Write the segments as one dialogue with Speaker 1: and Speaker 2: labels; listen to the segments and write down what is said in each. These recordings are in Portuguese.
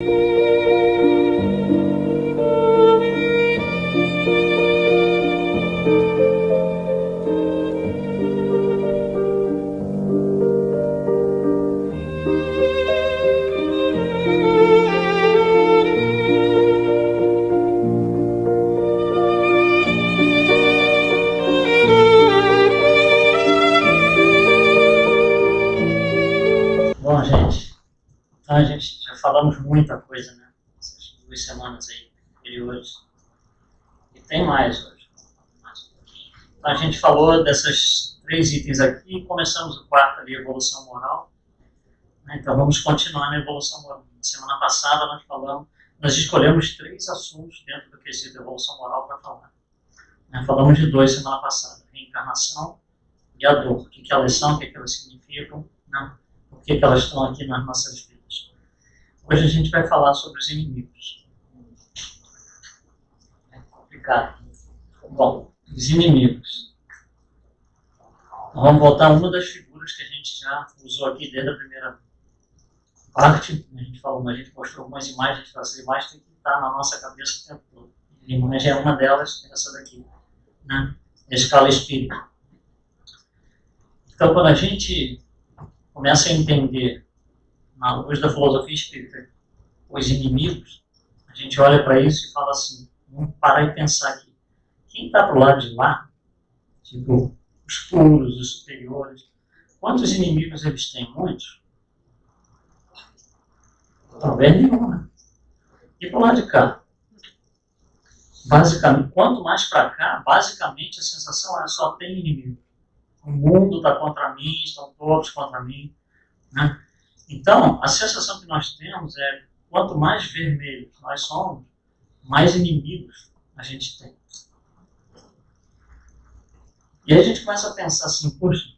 Speaker 1: Bom, gente, então a gente já falamos muita coisa, né? Essas 2 semanas aí anteriores. E tem mais hoje. Então a gente falou dessas 3 itens aqui e começamos o quarto ali, evolução moral. Então vamos continuar na evolução moral. Semana passada nós escolhemos 3 assuntos dentro do quesito evolução moral para falar. Falamos de 2 semana passada: reencarnação e a dor. O que elas são, o que elas significam, né? Por que elas estão aqui nas nossas vidas. Hoje a gente vai falar sobre os inimigos. É complicado. Bom, os inimigos. Então, vamos voltar a uma das figuras que a gente já usou aqui desde a primeira parte. A gente mostrou algumas imagens, essas imagens têm que estar na nossa cabeça o tempo todo. A imagem é uma delas, essa daqui, né? A escala espírita. Então, quando a gente começa a entender, na luz da filosofia espírita, os inimigos, a gente olha para isso e fala assim: vamos parar e pensar aqui. Quem está para o lado de lá, tipo os puros, os superiores, quantos inimigos eles têm? Muitos? Talvez nenhum, né? E para o lado de cá? Basicamente, quanto mais para cá, basicamente a sensação é que só tem inimigo. O mundo está contra mim, estão todos contra mim, né? Então, a sensação que nós temos é: quanto mais vermelhos nós somos, mais inimigos a gente tem. E aí a gente começa a pensar assim: puxa,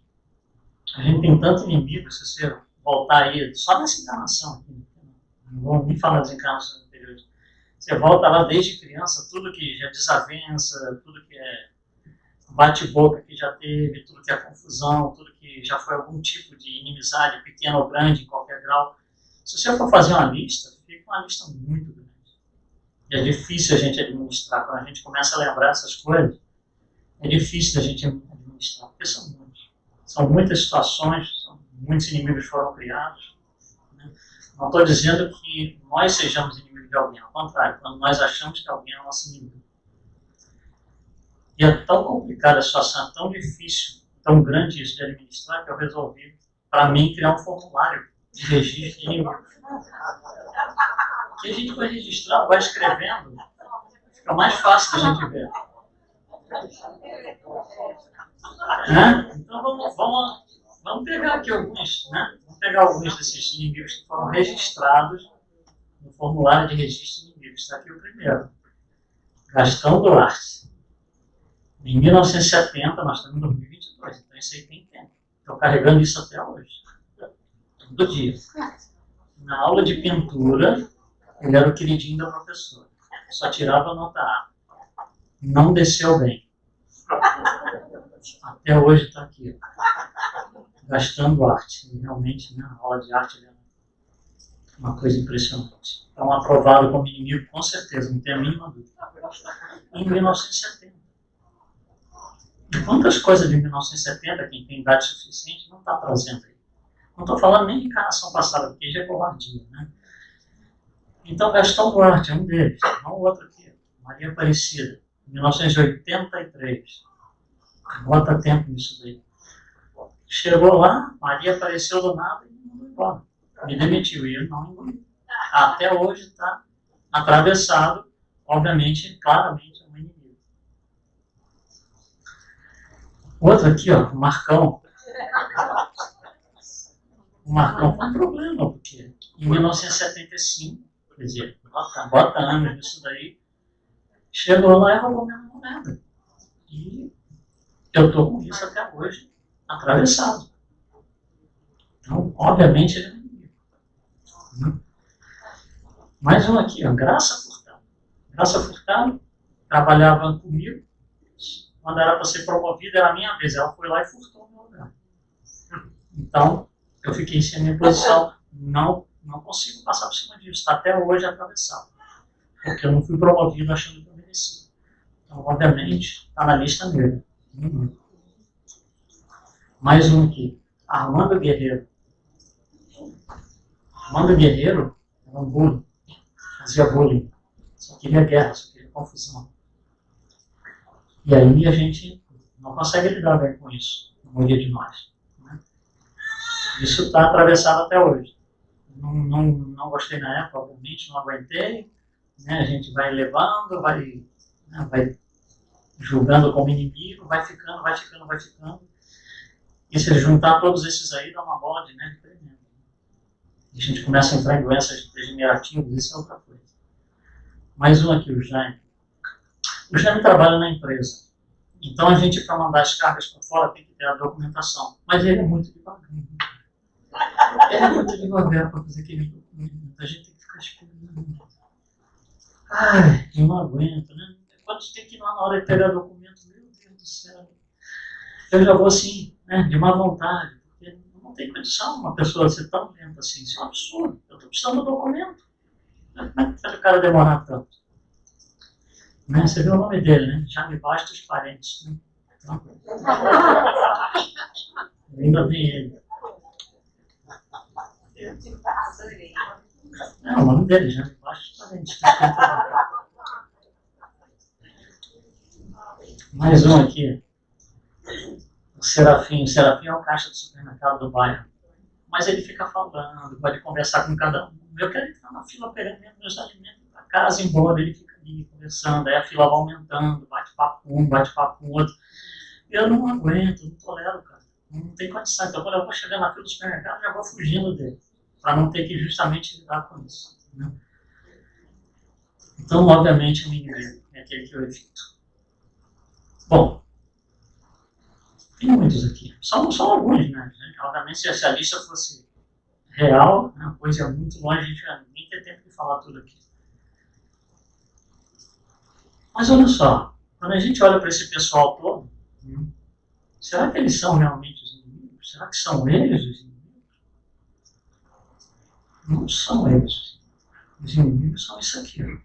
Speaker 1: a gente tem tanto inimigo. Se você voltar aí, só nessa encarnação aqui, não vou nem falar das encarnações anteriores, você volta lá desde criança, tudo que já é desavença, tudo que é bate-boca que já teve, tudo que é confusão, tudo que já foi algum tipo de inimizade, pequena ou grande, em qualquer grau. Se você for fazer uma lista, fica uma lista muito grande. E é difícil a gente administrar. Quando a gente começa a lembrar essas coisas, é difícil a gente administrar, porque são muitos. São muitas situações, muitos inimigos foram criados. Né? Não estou dizendo que nós sejamos inimigos de alguém, ao contrário, quando nós achamos que alguém é nosso inimigo. E é tão complicada a situação, é tão difícil, tão grande isso de administrar, que eu resolvi, para mim, criar um formulário de registro de inimigos. Que a gente vai registrar, vai escrevendo, fica mais fácil da gente ver. Né? Então vamos pegar aqui alguns, né? Vamos pegar alguns desses inimigos que foram registrados no formulário de registro de inimigos. Está aqui o primeiro: Gastão Duarte. Em 1970, nós estamos em 2022, então isso aí tem tempo. Estou carregando isso até hoje. Todo dia. Na aula de pintura, ele era o queridinho da professora. Só tirava nota A. Não desceu bem. Até hoje está aqui. Gastando arte. E realmente, né, a aula de arte é uma coisa impressionante. Então, aprovado como inimigo, com certeza, não tem a mínima dúvida. Em 1970. E quantas coisas de 1970, quem tem idade suficiente, não está trazendo aí? Não estou falando nem de encarnação passada, porque já é covardia, né? Então, Gastão Duarte é um deles. Não o outro aqui, Maria Aparecida, 1983. Bota tempo nisso daí. Chegou lá, Maria apareceu do nada e não foi embora. Me demitiu e eu não engoli. Até hoje está atravessado, obviamente, claramente, um inimigo. Outro aqui, ó, o Marcão. O Marcão foi um problema, porque em 1975, quer dizer, bota anos nisso daí, chegou lá e roubou minha moneda. E eu estou com isso até hoje, atravessado. Então, obviamente, ele é inimigo. Mais um aqui, ó, Graça Furtado. Graça Furtado trabalhava comigo. Quando era para ser promovida, era a minha vez. Ela foi lá e furtou o meu lugar. Então, eu fiquei sem a minha posição. Não não consigo passar por cima disso. Está até hoje atravessado. Porque eu não fui promovido achando que eu merecia. Então, obviamente, está na lista negra. Mais um aqui. Armando Guerreiro. Armando Guerreiro era um bullying. Fazia bullying. Só queria guerra, só queria confusão. E aí a gente não consegue lidar bem com isso, a maioria de nós. Né? Isso está atravessado até hoje. Não gostei na época, obviamente, não aguentei. Né? A gente vai levando, vai julgando como inimigo, vai ficando. E se juntar todos esses aí, dá uma bola de neve tremenda. E a gente começa a entrar em doenças degenerativas, isso é outra coisa. Mais um aqui, o Jaime. O Jaime trabalha na empresa. Então a gente, para mandar as cargas para fora, tem que ter a documentação. Mas ele é muito devagar. Ele é muito devagar para fazer aquele documento. A gente tem que ficar esperando. Ai, eu não aguento, né? Quando tem que ir lá na hora de pegar documento, meu Deus do céu. Eu já vou assim, né, de má vontade. Porque não tem condição uma pessoa ser tão lenta assim. Isso é um absurdo. Eu estou precisando do documento. Como é que faz o cara demorar tanto? Né? Você viu o nome dele, né? Já me basta os parentes. Né? Então, ainda tem ele. Não, o nome dele, já me basta os parentes. Mais um aqui. O Serafim. O Serafim é o caixa do supermercado do bairro. Mas ele fica falando, pode conversar com cada um. Eu quero entrar na fila pegando meus alimentos para casa, embora ele fica ali conversando, aí a fila vai aumentando, bate-papo com um, bate-papo com o outro. Eu não aguento, não tolero, cara. Não tem condição. Então, quando eu vou chegar na fila do supermercado, eu já vou fugindo dele, para não ter que justamente lidar com isso. Né? Então, obviamente, o inimigo é aquele que eu evito. Bom, tem muitos aqui. Só alguns, né? Obviamente, se essa lista fosse real, né, a coisa é muito longe, a gente nem tem tempo de falar tudo aqui. Mas olha só, quando a gente olha para esse pessoal todo, será que eles são realmente os inimigos? Será que são eles os inimigos? Não são eles. Os inimigos são isso aqui. O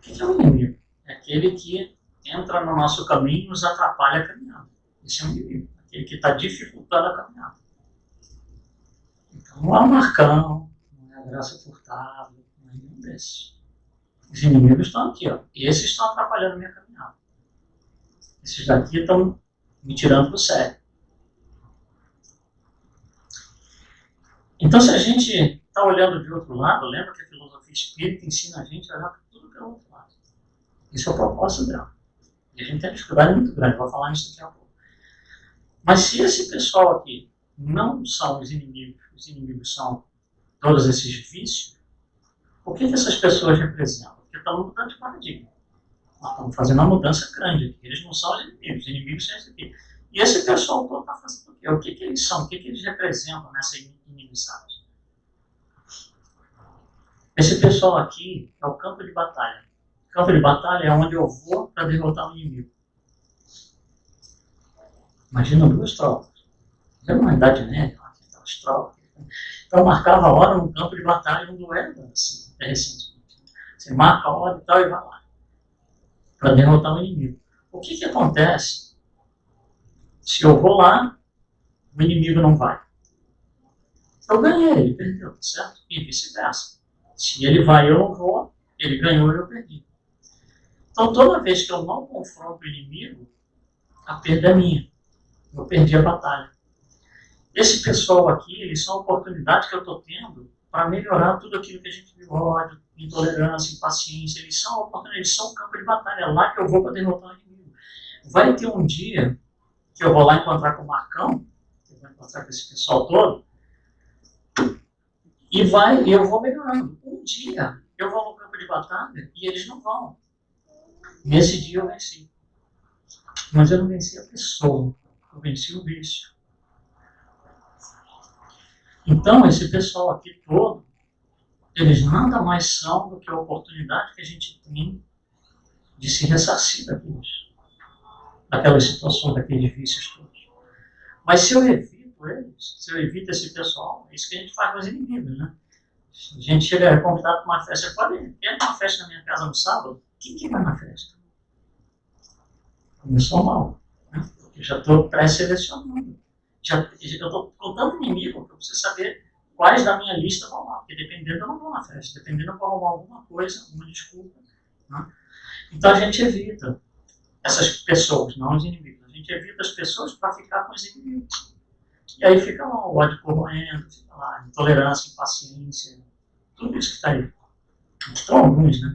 Speaker 1: que é um inimigo? É aquele que entra no nosso caminho e nos atrapalha a caminhada. Esse é um inimigo. Aquele que está dificultando a caminhada. Então não é o Marcão, não é a Graça Furtado, não é nenhum desses. Os inimigos estão aqui, ó. Esses estão atrapalhando a minha caminhada. Esses daqui estão me tirando do sério. Então, se a gente está olhando de outro lado, lembra que a filosofia espírita ensina a gente a olhar para tudo que é outro lado. Esse é o propósito dela. E a gente tem uma dificuldade muito grande, vou falar nisso daqui a pouco. Mas se esse pessoal aqui não são os inimigos são todos esses vícios, o que essas pessoas representam? Porque estamos mudando de paradigma. Nós estamos fazendo uma mudança grande aqui. Eles não são os inimigos são esses aqui. E esse pessoal todo está fazendo o quê? O que eles são? O que eles representam nessa inimizade? Esse pessoal aqui é o campo de batalha. O campo de batalha é onde eu vou para derrotar o inimigo. Imagina 2 tropas. Era uma idade média, aquelas tropas. Então marcava a hora no campo de batalha, um duelo, assim, recentemente. Você marca a hora e tal e vai lá. Para derrotar o inimigo. O que acontece se eu vou lá, o inimigo não vai? Eu ganhei, ele perdeu, certo? E vice-versa. Se ele vai, eu não vou, ele ganhou, eu perdi. Então, toda vez que eu não confronto o inimigo, a perda é minha. Eu perdi a batalha. Esse pessoal aqui, eles são oportunidades que eu estou tendo para melhorar tudo aquilo que a gente viu, ódio, intolerância, impaciência. Eles são oportunidades, eles são um campo de batalha. É lá que eu vou para derrotar o inimigo. Vai ter um dia que eu vou lá encontrar com o Marcão, que eu vou encontrar com esse pessoal todo, e eu vou melhorando. Um dia eu vou no campo de batalha e eles não vão. Nesse dia eu venci. Mas eu não venci a pessoa, eu venci o vício. Então, esse pessoal aqui todo, eles nada mais são do que a oportunidade que a gente tem de se ressarcir daquelas situações, daqueles vícios todos. Mas se eu evito com eles, se eu evito esse pessoal, é isso que a gente faz com os inimigos, né? A gente chega convidado para uma festa, quer uma festa na minha casa no sábado? Quem que vai na festa? Começou mal, né? Eu já estou pré-selecionando. Eu estou com tanto inimigo que eu preciso saber quais da minha lista vão lá, porque dependendo eu não vou na festa, dependendo eu vou arrumar alguma coisa, alguma desculpa, né? Então a gente evita essas pessoas, não os inimigos. A gente evita as pessoas para ficar com os inimigos. E aí fica lá o ódio corroendo, fica lá a intolerância, impaciência, tudo isso que está aí. Estão alguns, né?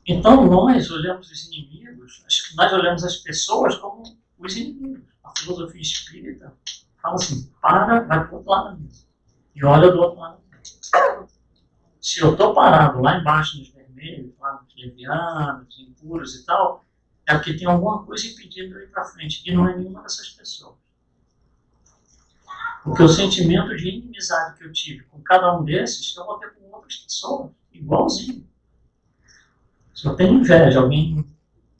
Speaker 1: Então nós olhamos os inimigos, nós olhamos as pessoas como os inimigos. A filosofia espírita fala assim, vai para o outro lado da mesa. E olha do outro lado da mesa. Se eu estou parado lá embaixo nos vermelhos, lá nos levianos, impuros e tal, é porque tem alguma coisa impedindo eu ir para frente. E não é nenhuma dessas pessoas. Porque o sentimento de inimizade que eu tive com cada um desses, eu vou ter com outras pessoas, igualzinho. Se eu tenho inveja, alguém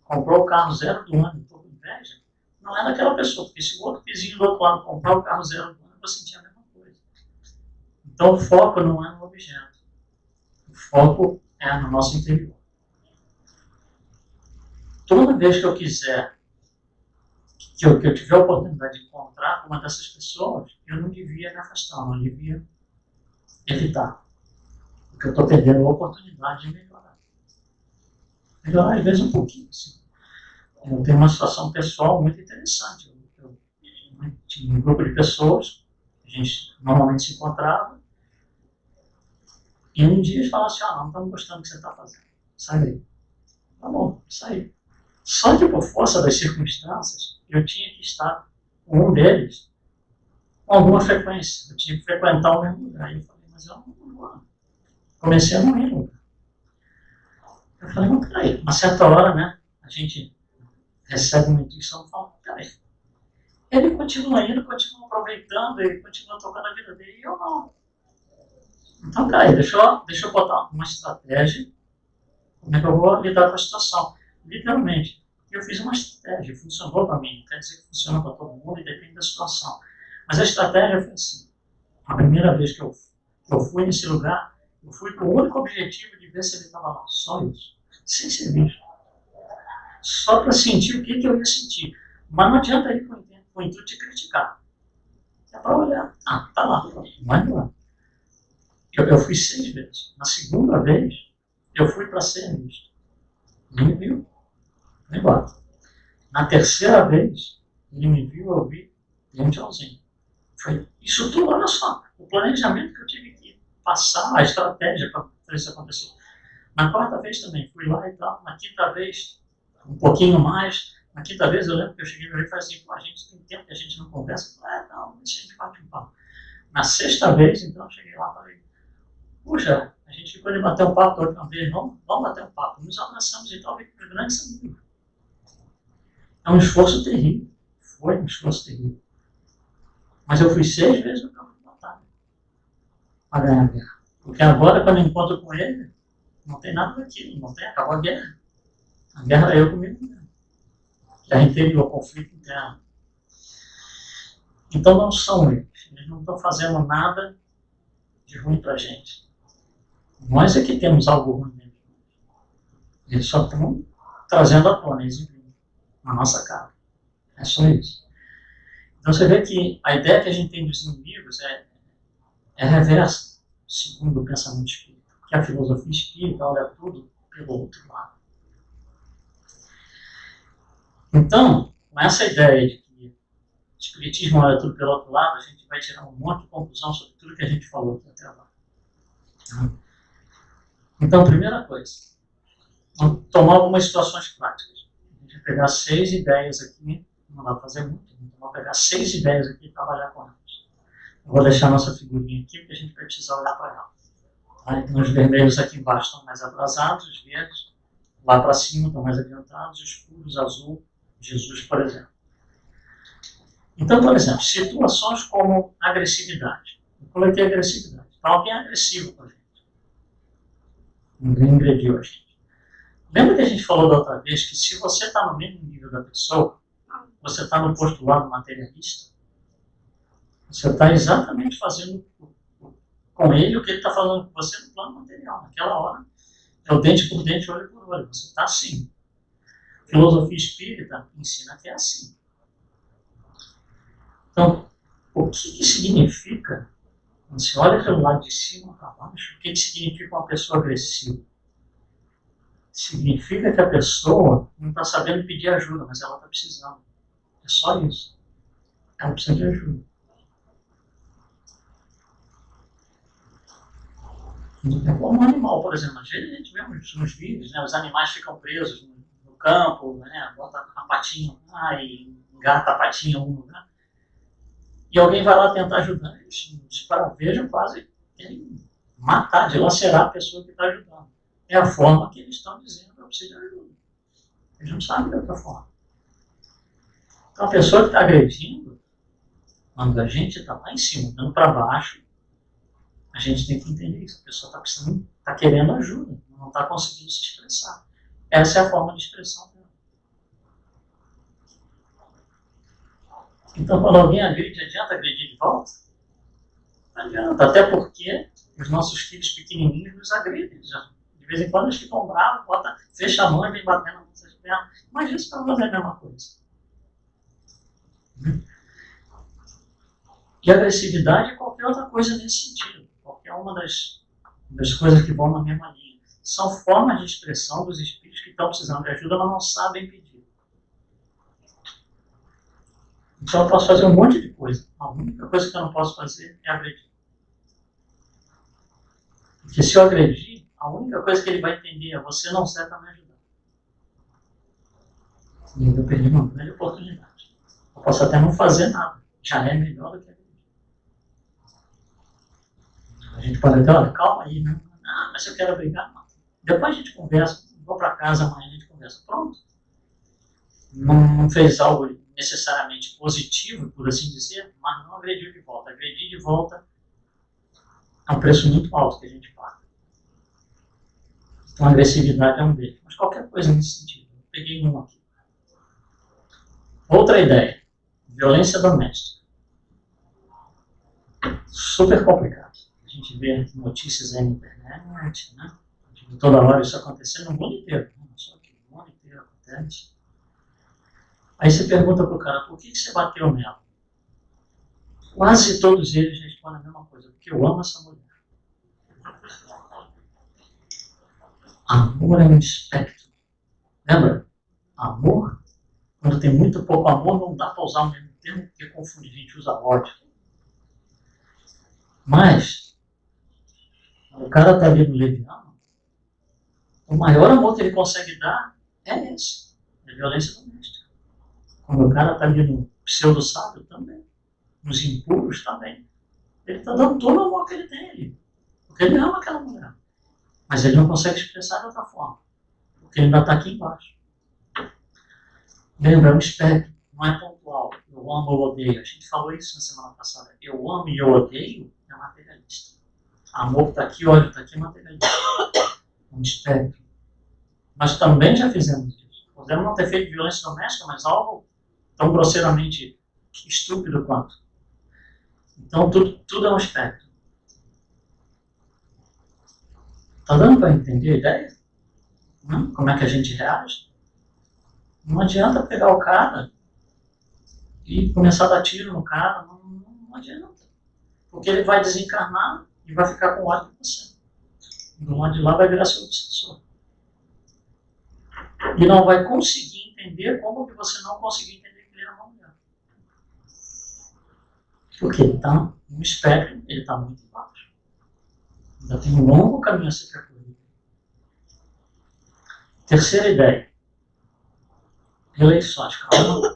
Speaker 1: comprou o carro 0 do ano e estou com inveja, não é daquela pessoa, porque se o outro vizinho do outro lado comprar o carro 0 do ano, eu vou sentir a mesma coisa. Então o foco não é no objeto. O foco é no nosso interior. Toda vez que eu quiser, que eu tiver a oportunidade de encontrar com uma dessas pessoas, eu não devia me afastar, não devia evitar. Porque eu estou perdendo a oportunidade de melhorar. Melhorar, às vezes, um pouquinho. Assim. Eu tenho uma situação pessoal muito interessante. Eu tinha um grupo de pessoas, a gente normalmente se encontrava, e um dia eles falavam assim, não estamos gostando do que você está fazendo. Sai daí. Tá bom, saí. Só que por força das circunstâncias, eu tinha que estar com um deles com alguma frequência. Eu tinha que frequentar o mesmo lugar. E eu falei, mas eu não vou. Comecei a não ir no lugar. Eu falei, mas peraí, uma certa hora, né, a gente recebe uma intuição e fala, peraí. Ele continua indo, continua aproveitando, ele continua tocando a vida dele, e eu não. Então, peraí, deixa eu botar uma estratégia, como é que eu vou lidar com a situação. Literalmente, eu fiz uma estratégia, funcionou para mim, não quer dizer que funciona para todo mundo e depende da situação. Mas a estratégia foi assim, a primeira vez que eu fui nesse lugar, eu fui com o único objetivo de ver se ele estava lá, só isso, sem ser visto. Só para sentir o que eu ia sentir. Mas não adianta ir com o intuito de criticar. É para olhar, tá lá, vai lá. Eu fui 6 vezes. Na segunda vez, eu fui para ser visto. Ele me viu. Embora. Na terceira vez, ele me viu, eu vi, deu um tchauzinho. Foi isso tudo, olha só, o planejamento que eu tive que passar, a estratégia para fazer isso acontecer. Na quarta vez também, fui lá e tal. Na quinta vez, um pouquinho mais. Na quinta vez, eu lembro que eu cheguei e falei assim, a gente tem tempo que a gente não conversa. Eu falei, não, deixa a gente bate um papo. Na sexta vez, então, eu cheguei lá e falei, puxa, a gente ficou de bater um papo da última vez, vamos bater um papo. Nos abraçamos e tal, com os grandes amigos. É um esforço terrível. Foi um esforço terrível. Mas eu fui 6 vezes no campo de batalha para ganhar a guerra. Porque agora, quando eu encontro com ele, não tem nada daquilo, acabou a guerra. A guerra é eu comigo mesmo. Guerra interior, conflito interno. Então não são eles. Eles não estão fazendo nada de ruim para a gente. Nós é que temos algo ruim dentro. Eles só estão trazendo à tona, exibindo na nossa cara. É só isso. Então você vê que a ideia que a gente tem dos inimigos é reversa, segundo o pensamento espírita. Porque a filosofia espírita olha tudo pelo outro lado. Então, com essa ideia de que o espiritismo olha tudo pelo outro lado, a gente vai tirar um monte de conclusão sobre tudo que a gente falou aqui até agora. Então, primeira coisa, vamos tomar algumas situações práticas. A gente vai pegar 6 ideias aqui, não dá para fazer muito, então vamos pegar 6 ideias aqui e trabalhar com elas. Eu vou deixar a nossa figurinha aqui, porque a gente vai precisar olhar para ela. Tá? Então, os vermelhos aqui embaixo estão mais atrasados, os verdes lá para cima estão mais adiantados, os escuros, azul, Jesus, por exemplo. Então, por exemplo, situações como agressividade. Eu coloquei agressividade. Então, alguém é agressivo com a gente. Ninguém agrediu a gente. Lembra que a gente falou da outra vez que se você está no mesmo nível da pessoa, você está no postulado materialista, Você está exatamente fazendo com ele o que ele está falando com você no plano material. Naquela hora, é o dente por dente, olho por olho. Você está assim. Filosofia espírita ensina que é assim. Então, o que significa, quando você olha pelo lado de cima para baixo, o que significa uma pessoa agressiva? Significa que a pessoa não está sabendo pedir ajuda, mas ela está precisando. É só isso. Ela precisa de ajuda. É como um animal, por exemplo. Às vezes a gente vê nos vídeos, né, os animais ficam presos no campo, né, bota a patinha lá e engata a patinha em um lugar. E alguém vai lá tentar ajudar. Eles vejam quase querem matar, dilacerar a pessoa que está ajudando. É a forma que eles estão dizendo que eu preciso de ajuda. Eles não sabem de outra forma. Então a pessoa que está agredindo, quando a gente está lá em cima, dando para baixo, a gente tem que entender isso. A pessoa está precisando, está querendo ajuda, não está conseguindo se expressar. Essa é a forma de expressão dela. Então, quando alguém agride, adianta agredir de volta? Não adianta, até porque os nossos filhos pequenininhos nos agridem. Já. De vez em quando eles ficam bravos, fecha a mão e vem batendo nas nossas pernas. Mas isso para nós é a mesma coisa. E agressividade é qualquer outra coisa nesse sentido. Qualquer uma das coisas que vão na mesma linha. São formas de expressão dos espíritos que estão precisando de ajuda, mas não sabem pedir. Então eu posso fazer um monte de coisa. A única coisa que eu não posso fazer é agredir. Porque se eu agredir, a única coisa que ele vai entender é: você não serve para me ajudar. E eu perdi uma grande oportunidade. Eu posso até não fazer nada. Já é melhor do que agredir. A gente pode até, olha, calma aí, né? Ah, mas eu quero brigar, não. Depois a gente conversa, vou para casa amanhã, a gente conversa. Pronto. Não fez algo necessariamente positivo, por assim dizer, mas não agrediu de volta. Agredir de volta é um preço muito alto que a gente paga. Então a agressividade é um deles. Mas qualquer coisa nesse sentido. Eu peguei um aqui. Outra ideia. Violência doméstica. Super complicado. A gente vê notícias aí na internet, né? Toda hora isso acontecendo no mundo inteiro. Não só aqui, no mundo inteiro acontece. Aí você pergunta pro cara: por que você bateu nela? Quase todos eles respondem a mesma coisa: porque eu amo essa mulher. Amor é um espectro. Lembra? Amor, quando tem muito pouco amor, não dá para usar o mesmo termo, porque confunde, a gente usa ódio. Mas, o cara está ali no leviano, o maior amor que ele consegue dar é esse, é violência doméstica. Quando o cara está ali no pseudo-sábio também, nos impuros também, ele está dando todo o amor que ele tem ali, porque ele ama aquela mulher. Mas ele não consegue expressar de outra forma, porque ele ainda está aqui embaixo. Lembra, é um espectro, não é pontual. Eu amo ou odeio. A gente falou isso na semana passada. Eu amo e eu odeio é materialista. Amor está aqui, ódio está aqui, é materialista. É um espectro. Mas também já fizemos isso. Podemos não ter feito violência doméstica, mas algo tão grosseiramente estúpido quanto. Então tudo é um espectro. Está dando para entender a ideia? Como é que a gente reage? Não adianta pegar o cara e começar a dar tiro no cara, não adianta. Porque ele vai desencarnar e vai ficar com ódio de você. Do lado de lá vai virar seu obsessor. E não vai conseguir entender como que você não conseguiu entender que ele era uma mulher. Porque ele está no espectro, ele está muito baixo. Ainda tem um longo caminho a ser percorrido. Terceira ideia. Eleições. Calma.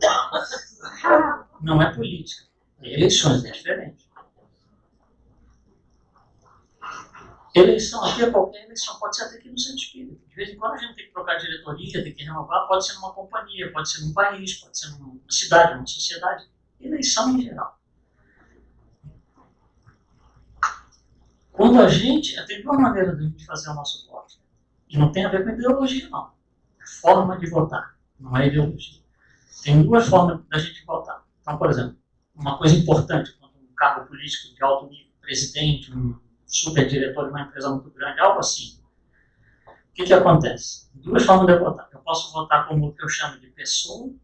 Speaker 1: Não é política. Eleições é diferente. Eleição aqui é qualquer eleição. Pode ser até aqui no centro espírita. De vez em quando a gente tem que trocar diretoria, tem que renovar. Pode ser numa companhia, pode ser num país, pode ser numa cidade, numa sociedade. Eleição em geral. Quando a gente... Tem duas maneiras de a gente fazer o nosso voto. E não tem a ver com ideologia, não. É forma de votar. Não é ideologia. Tem duas formas da gente votar. Então, por exemplo, uma coisa importante, quando um cargo político de alto nível, presidente, um super diretor de uma empresa muito grande, algo assim. O que acontece? Duas formas de eu votar. Eu posso votar como o que eu chamo de pessoa,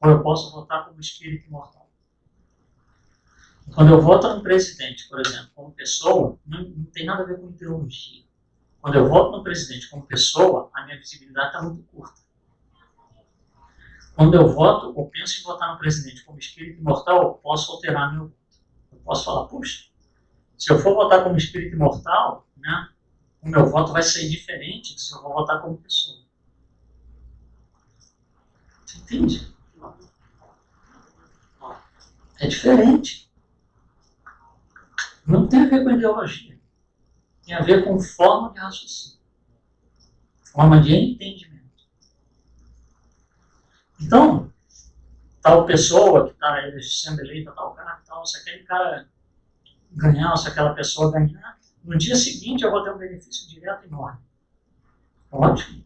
Speaker 1: ou eu posso votar como espírito imortal. Quando eu voto no presidente, por exemplo, como pessoa, não tem nada a ver com ideologia. Quando eu voto no presidente como pessoa, a minha visibilidade está muito curta. Quando eu voto, ou penso em votar no presidente como espírito imortal, eu posso alterar meu voto. Eu posso falar, puxa, se eu for votar como espírito imortal, né, o meu voto vai ser diferente de se eu for votar como pessoa. Você entende? É diferente. Não tem a ver com ideologia. Tem a ver com forma de raciocínio. Forma de entendimento. Então, tal pessoa que está sendo eleita, tal cara, tal, se aquele cara ganhar, se aquela pessoa ganhar, no dia seguinte eu vou ter um benefício direto enorme. Ótimo.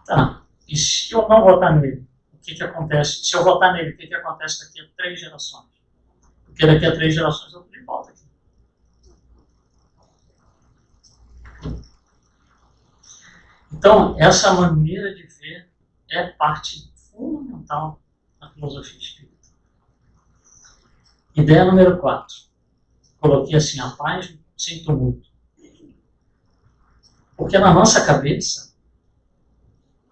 Speaker 1: Tá. E se eu não votar nele, o que acontece? Se eu votar nele, o que acontece daqui a 3 gerações? Porque daqui a 3 gerações eu tenho volta aqui. Então, essa maneira de ver é parte fundamental da filosofia espírita. Ideia número 4. Coloquei assim, a paz sem tumulto. Porque na nossa cabeça,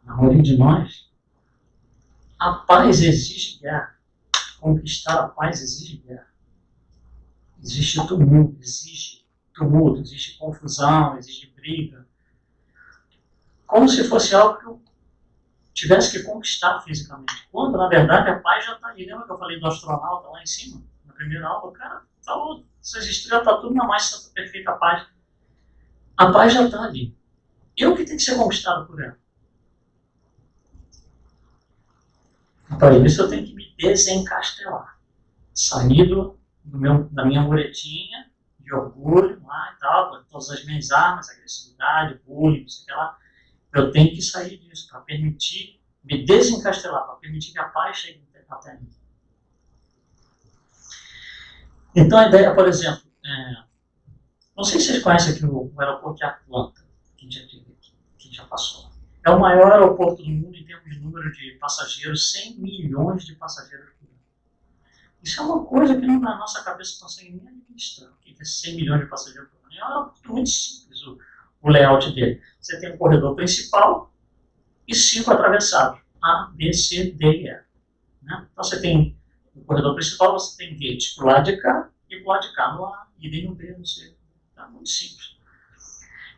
Speaker 1: na maioria de nós, a paz exige guerra. Conquistar a paz exige guerra. Existe tumulto, existe confusão, existe briga. Como se fosse algo que eu tivesse que conquistar fisicamente. Quando, na verdade, a paz já está ali. Lembra que eu falei do astronauta lá em cima? Na primeira aula, o cara falou, essas estrelas estão tudo na mais santa perfeita paz. A paz já está ali. Eu que tenho que ser conquistado por ela. Para isso eu tenho que me desencastelar. Sair da minha muretinha de orgulho lá e tal, com todas as minhas armas, agressividade, bullying, não sei o que lá. Eu tenho que sair disso para permitir, me desencastelar, para permitir que a paz chegue até mim. Então a ideia, por exemplo, não sei se vocês conhecem aqui o aeroporto de Atlanta, que já passou. É o maior aeroporto do mundo em termos de número de passageiros, 100 milhões de passageiros por ano. Isso é uma coisa que na nossa cabeça não consegue nem administrar. O que é 100 milhões de passageiros por ano? É um aeroporto muito simples o layout dele. Você tem um corredor principal e 5 atravessados. A, B, C, D e E. Né? Então você tem no corredor principal, você tem gates para o lado de cá e para o lado de cá. No A e nem no B, no C. É muito simples.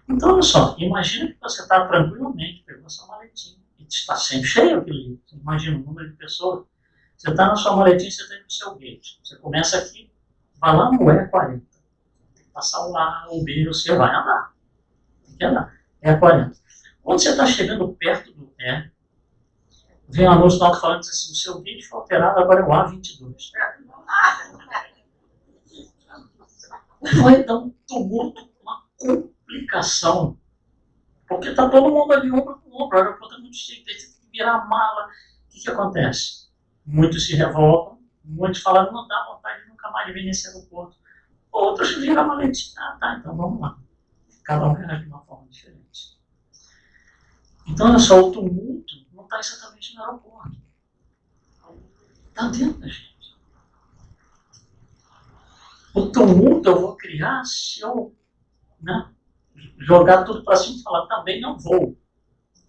Speaker 1: Então, olha só, imagina que você está tranquilamente, pegou sua maletinha e está sempre cheio aquele livro. Você imagina o número de pessoas. Você está na sua maletinha, você está no seu gate. Você começa aqui, vai lá no E40. Tem que passar o A, o B, o C, vai andar. Tem que andar. E40. Quando você está chegando perto do E, vem um anúncio do alto-falante e diz assim, o seu gate foi alterado, agora é o A22. Vai dar um tumulto, uma complicação. Porque está todo mundo ali ombro com ombro, o aeroporto é muito cheio, tem que virar a mala. O que acontece? Muitos se revoltam, muitos falam, não dá vontade nunca mais de vir nesse aeroporto. Outros viram a maletinha, tá, então vamos lá. Cada um reage de uma forma diferente. Então, olha só, o tumulto não está exatamente no aeroporto. Está dentro da gente. O tumulto eu vou criar se eu jogar tudo para cima e falar, também não vou.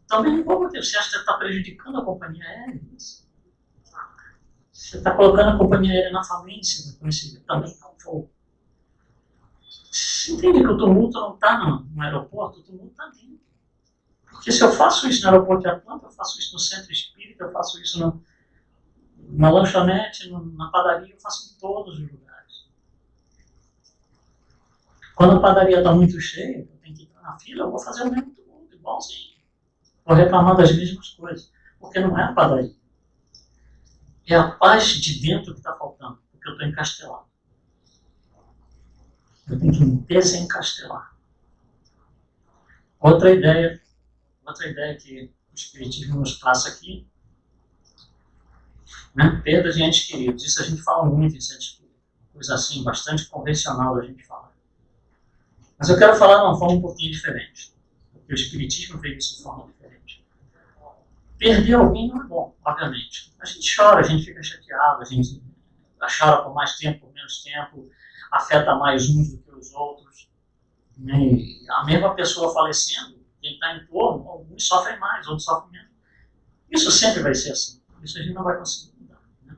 Speaker 1: Também não vou, porque você acha que você está prejudicando a companhia aérea. Você está colocando a companhia aérea na falência, também não vou. Você entende que o tumulto não está no aeroporto, o tumulto está dentro. Porque se eu faço isso no aeroporto de Atlanta, eu faço isso no centro espírita, eu faço isso na lanchonete, na padaria, eu faço em todos os lugares. Quando a padaria está muito cheia, eu tenho que entrar na fila, eu vou fazer o mesmo tumulto, igualzinho. Vou reclamar das mesmas coisas, porque não é a padaria. É a paz de dentro que está faltando, porque eu estou encastelado. Eu tenho que me desencastelar. Outra ideia que o Espiritismo nos passa aqui, né? Perda de entes queridos. Isso a gente fala muito em centro espírita. coisa assim, bastante convencional da gente falar. Mas eu quero falar de uma forma um pouquinho diferente, porque o Espiritismo veio isso de forma diferente. Perder alguém não é bom, obviamente. A gente chora, a gente fica chateado, a gente chora por mais tempo, por menos tempo, afeta mais uns do que os outros. E a mesma pessoa falecendo, quem está em torno, alguns sofrem mais, outros sofrem menos. Isso sempre vai ser assim. Isso a gente não vai conseguir mudar. Né?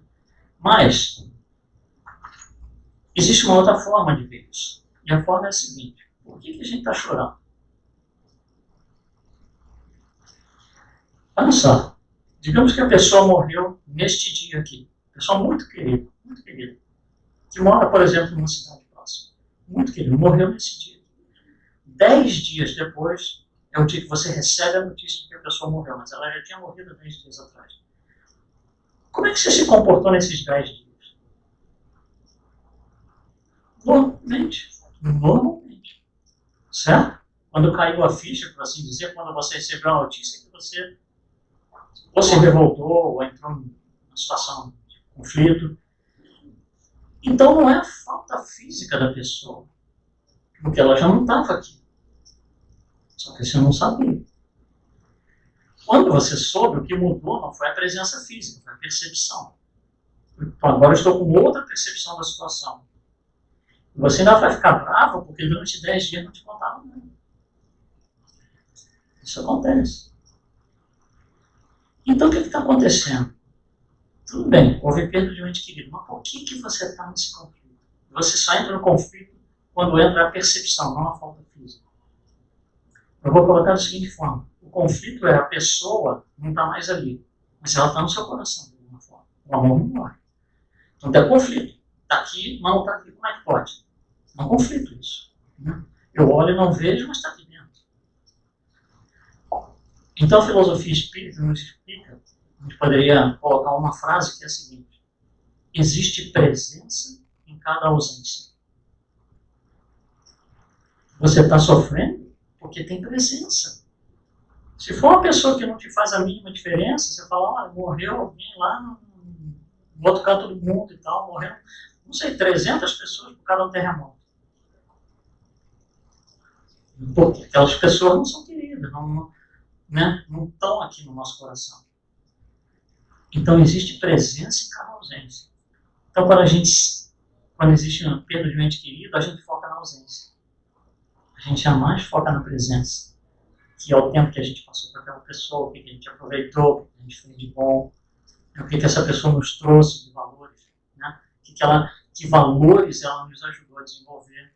Speaker 1: Mas existe uma outra forma de ver isso. E a forma é a seguinte: por que a gente está chorando? Olha só, digamos que a pessoa morreu neste dia aqui. Pessoa muito querida, que mora, por exemplo, numa cidade próxima. Muito querida, morreu nesse dia. 10 dias depois é o dia que você recebe a notícia de que a pessoa morreu, mas ela já tinha morrido 10 dias atrás. Como é que você se comportou nesses 10 dias? Normalmente. Certo? Quando caiu a ficha, por assim dizer, quando você recebeu a notícia que você ou se revoltou, ou entrou numa situação de conflito. Então não é a falta física da pessoa, porque ela já não estava aqui. Só que você não sabia. Quando você soube, o que mudou não foi a presença física, foi a percepção. Então agora eu estou com outra percepção da situação. Você ainda vai ficar bravo porque durante 10 dias não te contaram nada. Isso acontece. Então o que está acontecendo? Tudo bem, houve perda de um ente querido, mas por que você está nesse conflito? Você só entra no conflito quando entra a percepção, não a falta física. Eu vou colocar da seguinte forma: o conflito é a pessoa não está mais ali, mas ela está no seu coração, de alguma forma. O amor não morre. Então tem conflito. Está aqui, mas não está aqui. Como é que pode? É um conflito isso. Né? Eu olho e não vejo, mas está aqui dentro. Então a filosofia espírita nos explica, a gente poderia colocar uma frase que é a seguinte: existe presença em cada ausência. Você está sofrendo porque tem presença. Se for uma pessoa que não te faz a mínima diferença, você fala, olha, morreu alguém lá no outro canto do mundo e tal, morreu, não sei, 300 pessoas por causa do terremoto. Porque aquelas pessoas não são queridas, não estão aqui no nosso coração. Então existe presença em cada ausência. Então quando existe uma perda de um ente querido, a gente foca na ausência. A gente jamais foca na presença, que é o tempo que a gente passou com aquela pessoa, o que a gente aproveitou, o que a gente fez de bom, o que essa pessoa nos trouxe de valores, né? Que valores ela nos ajudou a desenvolver,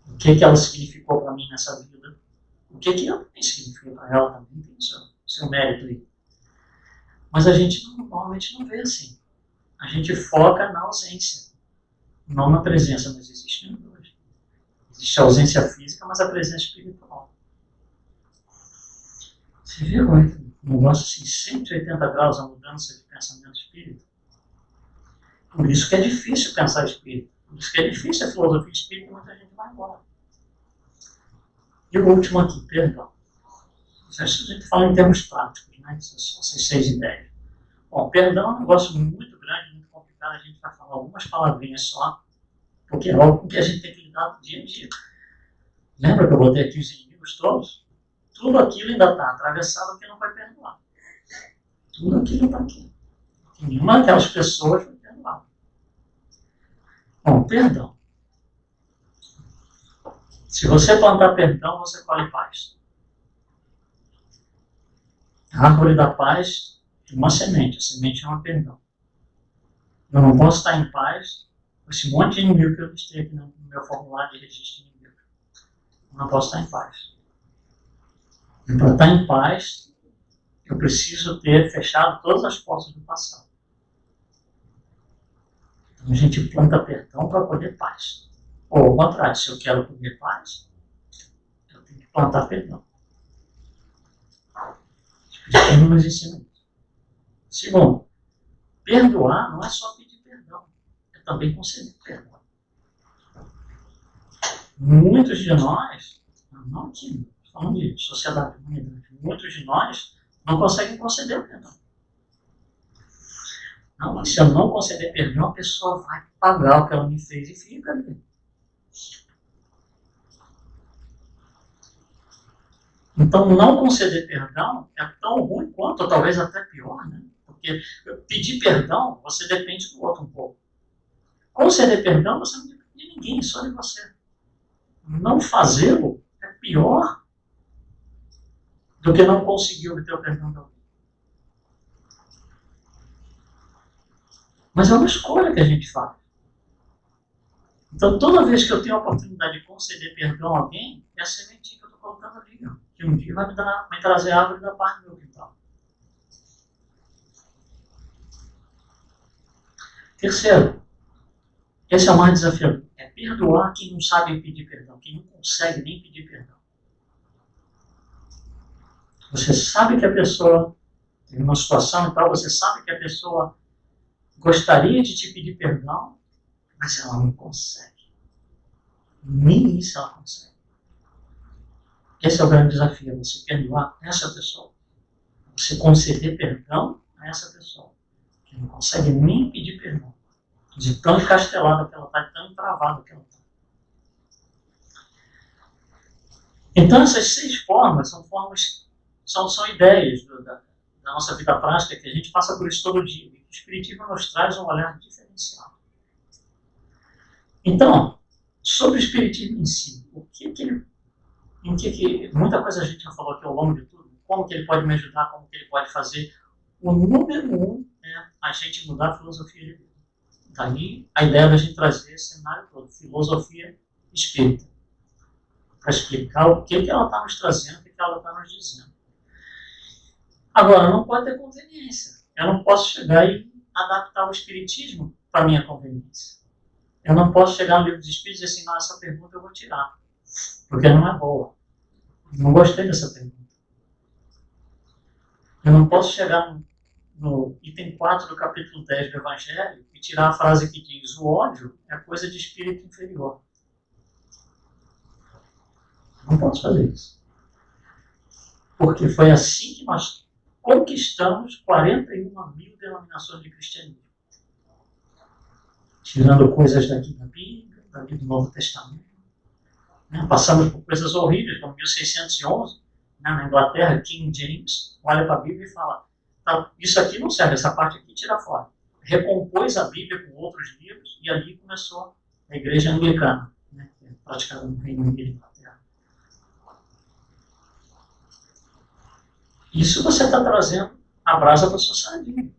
Speaker 1: o que ela significou para mim nessa vida. O que eu também significa para ela também, tem o seu mérito aí. Mas a gente normalmente não vê assim. A gente foca na ausência, não na presença, mas existem duas. Existe a ausência física, mas a presença espiritual. Você viu um negócio assim, 180 graus a mudança de pensamento espírita? Por isso que é difícil pensar espírita. Por isso que é difícil a filosofia espírita e muita gente vai embora. E o último aqui, perdão. A gente fala em termos práticos, né? Essas 6 ideias. Bom, perdão é um negócio muito grande, muito complicado. A gente vai falar algumas palavrinhas só, porque é algo que a gente tem que lidar no dia a dia. Lembra que eu botei aqui os inimigos todos? Tudo aquilo ainda está atravessado que não vai perdoar. Tudo aquilo está aqui. Nenhuma daquelas pessoas vai perdoar. Bom, perdão. Se você plantar perdão, você colhe paz. A árvore da paz é uma semente. A semente chama perdão. Eu não posso estar em paz com esse monte de inimigo que eu listei aqui no meu formulário de registro de inimigo. Eu não posso estar em paz. E para estar em paz, eu preciso ter fechado todas as portas do passado. Então a gente planta perdão para colher paz. Ou ao contrário, se eu quero colher paz, eu tenho que plantar perdão. Ele nos ensina isso. Segundo, perdoar não é só pedir perdão, é também conceder perdão. Muitos de nós, não aqui, falando de sociedade, humanidade, muitos de nós não conseguem conceder o perdão. Não, mas se eu não conceder perdão, a pessoa vai pagar o que ela me fez e fica ali. Então, não conceder perdão é tão ruim quanto, ou talvez até pior, né? Porque pedir perdão, você depende do outro um pouco. Conceder perdão, você não depende de ninguém, só de você. Não fazê-lo é pior do que não conseguir obter o perdão de alguém. Mas é uma escolha que a gente faz. Então, toda vez que eu tenho a oportunidade de conceder perdão a alguém, é a sementinha que eu estou colocando ali, ó, que um dia vai me trazer árvore da parte do meu quintal. Terceiro, esse é o mais desafiador, é perdoar quem não sabe pedir perdão, quem não consegue nem pedir perdão. Você sabe que a pessoa tem uma situação e tal, você sabe que a pessoa gostaria de te pedir perdão, mas ela não consegue. Nem isso ela consegue. Esse é o grande desafio, você perdoar essa pessoa. Você conceder perdão a essa pessoa, que não consegue nem pedir perdão. De tão encastelada que ela está, de tão entravada que ela está. Então, essas 6 formas são ideias da nossa vida prática que a gente passa por isso todo dia. E o Espiritismo nos traz um olhar diferenciado. Então, sobre o Espiritismo em si, muita coisa a gente já falou aqui ao longo de tudo, como que ele pode me ajudar, como que ele pode fazer. O número 1 é a gente mudar a filosofia de vida. Daí a ideia da gente trazer esse cenário todo, filosofia espírita, para explicar o que ela está nos trazendo, o que ela está nos dizendo. Agora, não pode ter conveniência. Eu não posso chegar e adaptar o espiritismo para a minha conveniência. Eu não posso chegar no livro dos espíritos e dizer assim, não, essa pergunta eu vou tirar, porque não é boa. Não gostei dessa pergunta. Eu não posso chegar no item 4 do capítulo 10 do Evangelho e tirar a frase que diz o ódio é coisa de espírito inferior. Não posso fazer isso. Porque foi assim que nós conquistamos 41 mil denominações de cristianismo. Tirando coisas daqui da Bíblia, daqui do Novo Testamento. Passamos por coisas horríveis, como 1611, na Inglaterra, King James olha para a Bíblia e fala, tá, isso aqui não serve, essa parte aqui tira fora. Recompôs a Bíblia com outros livros e ali começou a Igreja Anglicana, que é praticada no Reino Unido e Inglaterra. Isso você está trazendo a brasa para a sua sardinha.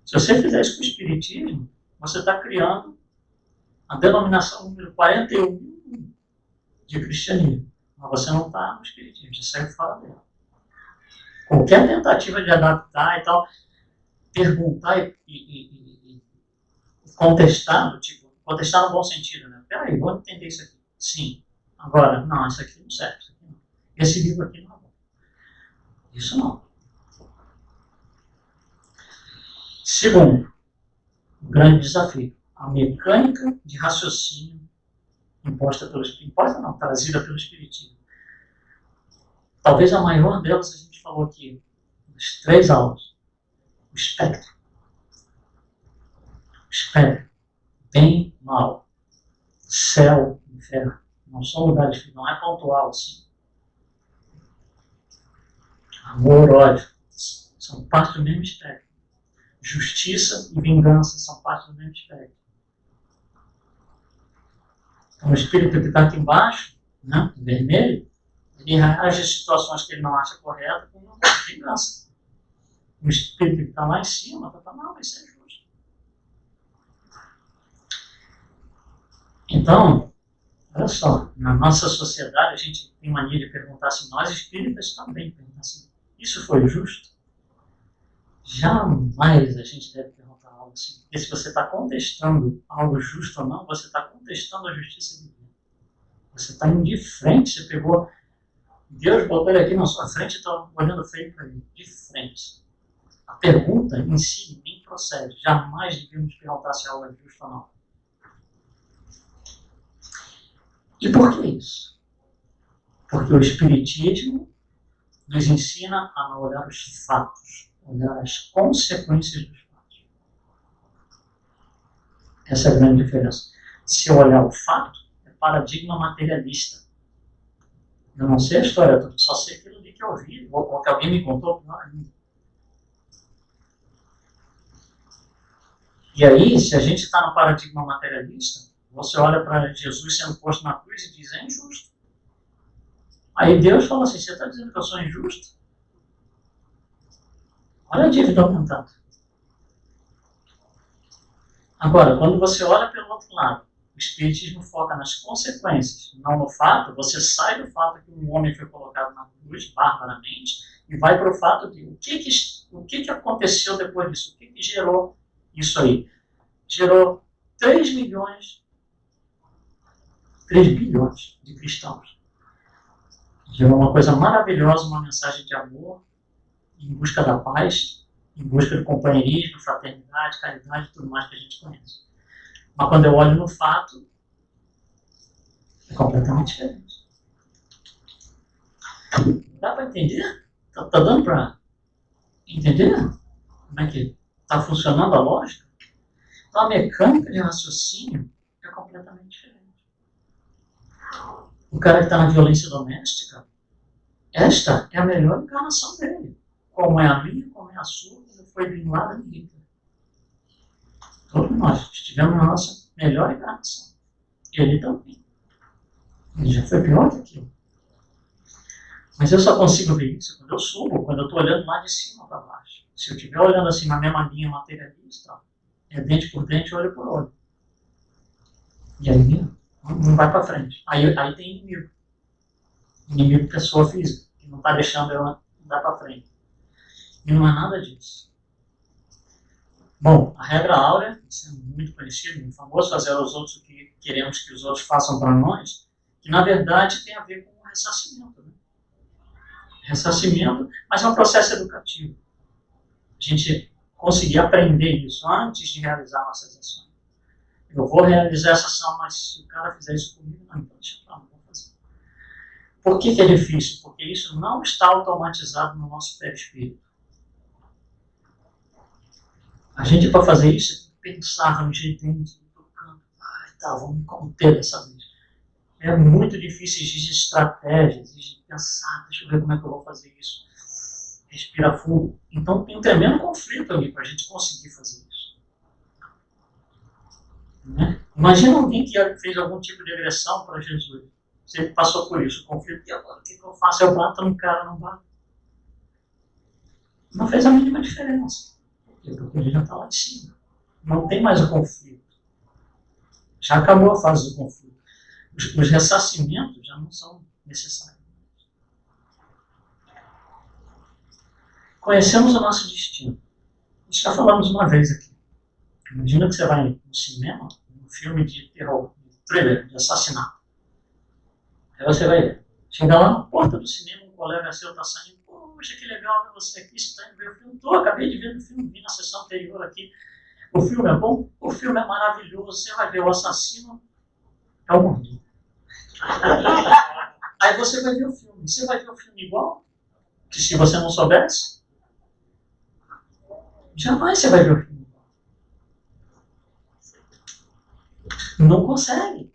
Speaker 1: Se você fizer isso com o Espiritismo, você está criando a denominação número 41 de cristianismo. Mas você não está no Espiritismo, você segue fora dele. Qualquer tentativa de adaptar e tal, perguntar e contestar, contestar no bom sentido, né? Peraí, vou entender isso aqui. Sim. Agora, não, isso aqui não serve. Isso aqui não. Esse livro aqui não é bom. Isso não. Segundo, o grande desafio, a mecânica de raciocínio trazida pelo Espiritismo. Talvez a maior delas a gente falou aqui, nas 3 aulas, o espectro. O espectro, bem, mal, céu, inferno, não são lugares que não é pontual assim. Amor, ódio, são parte do mesmo espectro. Justiça e vingança são parte do mesmo espectro. Então, o espírito que está aqui embaixo, vermelho, ele reage a situações que ele não acha corretas com vingança. O espírito que está lá em cima está falando, não, isso é justo. Então, olha só, na nossa sociedade a gente tem mania de perguntar assim, nós espíritas também perguntamos assim, isso foi justo? Jamais a gente deve perguntar algo assim. Porque se você está contestando algo justo ou não, você está contestando a justiça divina. Você está indo de frente, você pegou... Deus botou ele aqui na sua frente e está olhando feio para ele. De frente. A pergunta em si nem procede. Jamais devemos perguntar se algo é justo ou não. E por que isso? Porque o Espiritismo nos ensina a não olhar os fatos, olhar as consequências dos fatos. Essa é a grande diferença. Se eu olhar o fato, é paradigma materialista. Eu não sei a história, eu só sei aquilo ali que eu ouvi, ou que alguém me contou. E aí, se a gente está no paradigma materialista, você olha para Jesus sendo posto na cruz e diz, é injusto. Aí Deus fala assim, você está dizendo que eu sou injusto? Olha a dívida aumentando. Agora, quando você olha pelo outro lado, o Espiritismo foca nas consequências, não no fato, você sai do fato que um homem foi colocado na cruz barbaramente e vai para o fato de o que aconteceu depois disso, o que gerou isso aí. Gerou 3 bilhões de cristãos. Gerou uma coisa maravilhosa, uma mensagem de amor, em busca da paz, em busca do companheirismo, fraternidade, caridade e tudo mais que a gente conhece. Mas quando eu olho no fato, é completamente diferente. Dá para entender? Tá dando para entender como é que está funcionando a lógica? Então a mecânica de raciocínio é completamente diferente. O cara que está na violência doméstica, esta é a melhor encarnação dele. Como é a minha, como é a sua, como foi Bin Laden e Hitler. Todos nós estivemos na nossa melhor encarnação. Ele também. Ele já foi pior que aquilo. Mas eu só consigo ver isso quando eu subo, quando eu estou olhando lá de cima para baixo. Se eu estiver olhando assim na mesma linha materialista, é dente por dente, olho por olho. E aí não vai para frente. Aí tem inimigo. Inimigo pessoa física, que não está deixando ela andar para frente. E não é nada disso. Bom, a regra áurea, isso é muito conhecido, muito famoso, fazer aos outros o que queremos que os outros façam para nós, que na verdade tem a ver com o ressarcimento. Né? Ressarcimento, mas é um processo educativo. A gente conseguir aprender isso antes de realizar nossas ações. Eu vou realizar essa ação, mas se o cara fizer isso comigo, não, então deixa eu falar, não vou fazer. Por que é difícil? Porque isso não está automatizado no nosso perispírito. A gente, para fazer isso, pensava no jeito de tocando. Tá, vamos me conter dessa vez. É muito difícil, exige estratégia, exige pensar, deixa eu ver como é que eu vou fazer isso. Respira fundo. Então tem um tremendo conflito ali para a gente conseguir fazer isso. Né? Imagina alguém que fez algum tipo de agressão para Jesus. Você passou por isso, o conflito, e agora o que eu faço? Eu bato no cara, não bato. Não fez a mínima diferença. Porque ele já está lá de cima. Não tem mais o conflito. Já acabou a fase do conflito. Os ressarcimentos já não são necessários. Conhecemos o nosso destino. Isso já falamos uma vez aqui. Imagina que você vai no cinema, um filme de terror, de thriller, de assassinato. Aí você vai chegar lá na porta do cinema, um colega seu está saindo, poxa, que legal ver você aqui, você está indo ver o filme. Acabei de ver o filme, vi na sessão anterior aqui. O filme é bom? O filme é maravilhoso, você vai ver o assassino, é o mundo. Aí você vai ver o filme. Você vai ver o filme igual? Que se você não soubesse, jamais você vai ver o filme igual. Não consegue.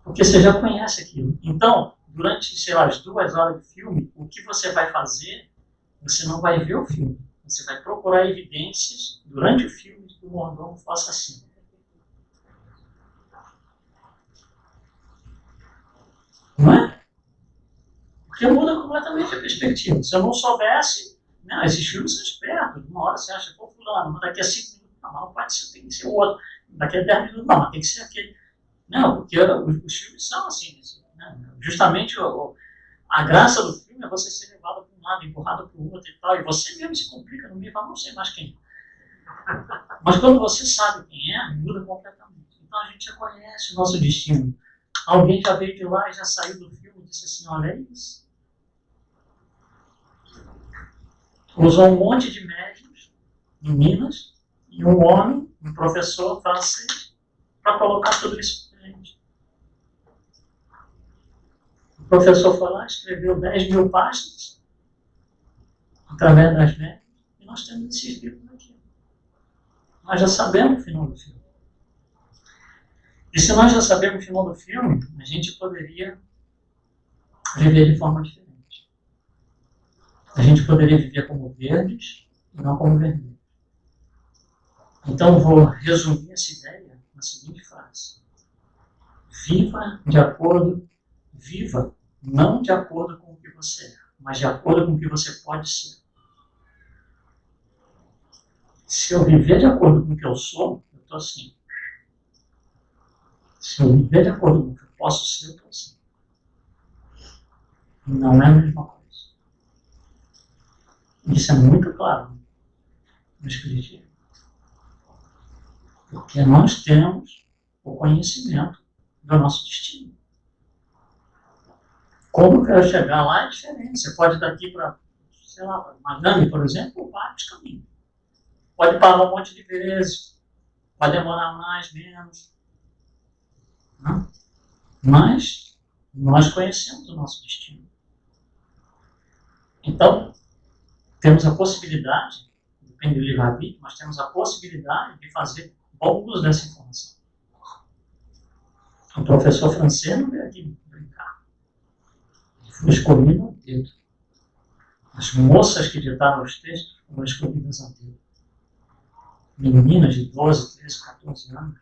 Speaker 1: Porque você já conhece aquilo. Então, durante, sei lá, as 2 horas de filme, o que você vai fazer, você não vai ver o filme. Você vai procurar evidências durante o filme de que o mordomo foi assassino. Não é? Porque muda completamente a perspectiva. Se eu não soubesse, não, esses filmes são espertos. Uma hora você acha, pô, fulano, mas daqui a 5 minutos, não pode ser, tem que ser o outro. Daqui a 10 minutos, não, mas tem que ser aquele. Não, porque os filmes são assim. Né? Justamente a graça do filme é você ser levado para um lado, empurrado para o outro e tal, e você mesmo se complica no meio, fala, não sei mais quem. Mas quando você sabe quem é, muda completamente. Então a gente já conhece o nosso destino. Alguém já veio de lá e já saiu do filme e disse assim, olha isso. Usou um monte de médios em Minas e um homem, um professor francês, para colocar tudo isso para a gente. O professor foi lá, escreveu 10.000 páginas através das médias e nós temos esses livros aqui. Nós já sabemos o final do filme. E se nós já sabemos o final do filme, a gente poderia viver de forma diferente. A gente poderia viver como verdes e não como vermelhos. Então, vou resumir essa ideia na seguinte frase. Viva não de acordo com o que você é, mas de acordo com o que você pode ser. Se eu viver de acordo com o que eu sou, eu estou assim. Se eu viver de acordo com o que eu posso ser, eu estou assim. Não é a mesma coisa. Isso é muito claro no Espiritismo. Porque nós temos o conhecimento do nosso destino. Como eu quero chegar lá é diferente. Você pode ir daqui para, sei lá, para Miami, por exemplo, ou vários caminhos. Pode parar um monte de vezes, vai demorar mais, menos. Não? Mas nós conhecemos o nosso destino. Então, temos a possibilidade, depende do livre-arbítrio, mas temos a possibilidade de fazer bom uso dessa informação. O professor francês não veio aqui brincar. Foi escolhido a dedo. As moças que ditaram os textos foram escolhidas a dedo. Meninas de 12, 13, 14 anos,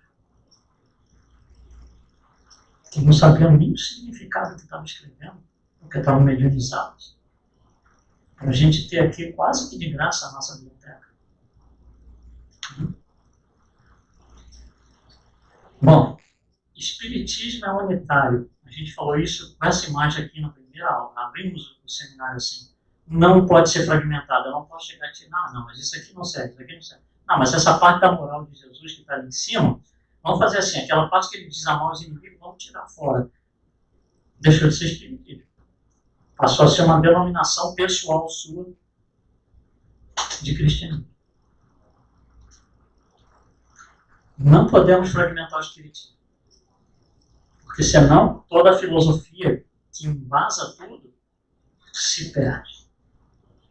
Speaker 1: que não sabiam nem o significado que estavam escrevendo, porque estavam medianizados. Para a gente ter aqui quase que de graça a nossa biblioteca. Bom, Espiritismo é unitário. A gente falou isso com essa imagem aqui na primeira aula. Abrimos o seminário assim. Não pode ser fragmentado. Eu não posso chegar e dizer, não, mas isso aqui não serve, isso aqui não serve. Não, mas essa parte da moral de Jesus que está ali em cima, vamos fazer assim, aquela parte que ele diz amar os inimigos, vamos tirar fora. Deixou de ser espiritismo. Passou a ser uma denominação pessoal sua de cristianismo. Não podemos fragmentar o espiritismo. Porque senão toda a filosofia que embasa tudo se perde.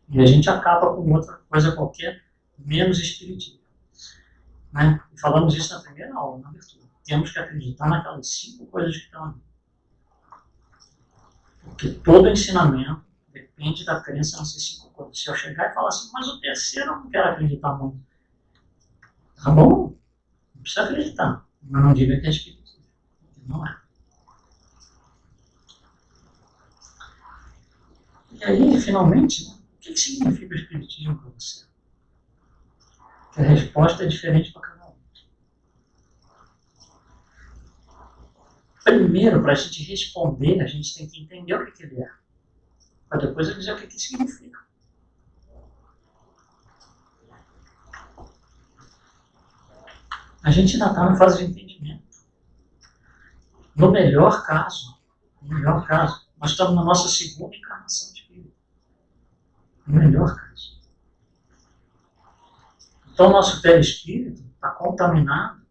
Speaker 1: E a gente acaba com outra coisa qualquer, menos espiritismo. Né? E falamos isso na primeira aula, na abertura. Temos que acreditar naquelas 5 coisas que estão ali. Porque todo ensinamento depende da crença nessas 5 coisas. Se eu chegar e falar assim, mas o terceiro eu não quero acreditar muito. Tá bom, não precisa acreditar. Mas não diga que é espiritismo. Não é. E aí, finalmente, né, o que significa o espiritismo para você? Que a resposta é diferente para cada um. Primeiro, para a gente responder, a gente tem que entender o que ele é. Para depois eu dizer o que significa. A gente ainda está na fase de entendimento. No melhor caso, nós estamos na nossa segunda encarnação de espírito. No melhor caso. Então, o nosso perispírito está contaminado